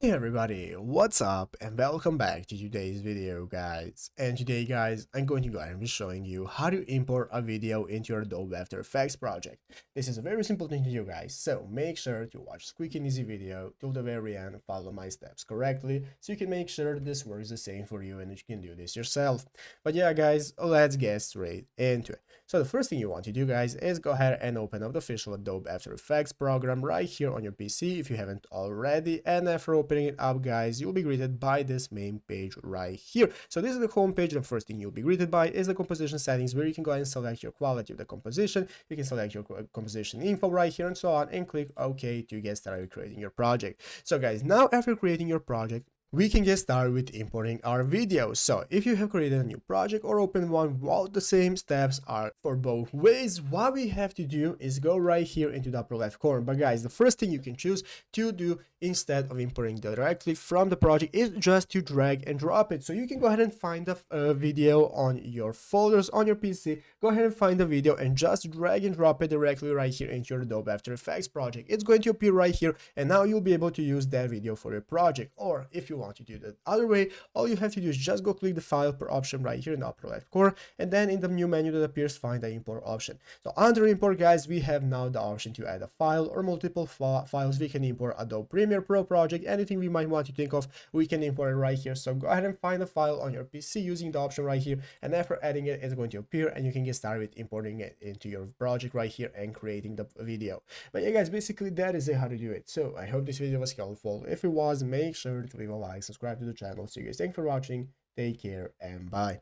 Hey everybody, what's up and welcome back to today's video guys. And today guys, I'm going to go ahead and be showing you how to import a video into your Adobe After Effects project. This is a very simple thing to do guys, so make sure to watch this quick and easy video till the very end and follow my steps correctly so you can make sure this works the same for you and that you can do this yourself. But yeah guys, let's get straight into it. So the first thing you want to do guys is go ahead and open up the official Adobe After Effects program right here on your PC if you haven't already, and after opening it up guys, you'll be greeted by this main page right here. So this is the home page. The first thing you'll be greeted by is the composition settings, where you can go ahead and select your quality of the composition. You can select your composition info right here and so on, and click OK to get started creating your project. So guys, now after creating your project, we can get started with importing our videos. So if you have created a new project or opened one, well, the same steps are for both ways. What we have to do is go right here into the upper left corner. But guys, the first thing you can choose to do instead of importing directly from the project is just to drag and drop it. So you can go ahead and find the video on your folders on your PC. Go ahead and find the video and just drag and drop it directly right here into your Adobe After Effects project. It's going to appear right here, and now you'll be able to use that video for your project. Or if you want to do the other way, all you have to do is just go click the file per option right here in the upper left corner, and then in the new menu that appears, find the import option. So under import guys, we have now the option to add a file or multiple files. We can import Adobe Premiere Pro project, anything we might want to think of, we can import it right here. So go ahead and find the file on your PC using the option right here, and after adding it, it's going to appear and you can get started with importing it into your project right here and creating the video. But yeah guys, basically that is it, how to do it. So I hope this video was helpful. If it was, make sure to leave a like, subscribe to the channel. So you guys, thanks for watching, take care, and bye.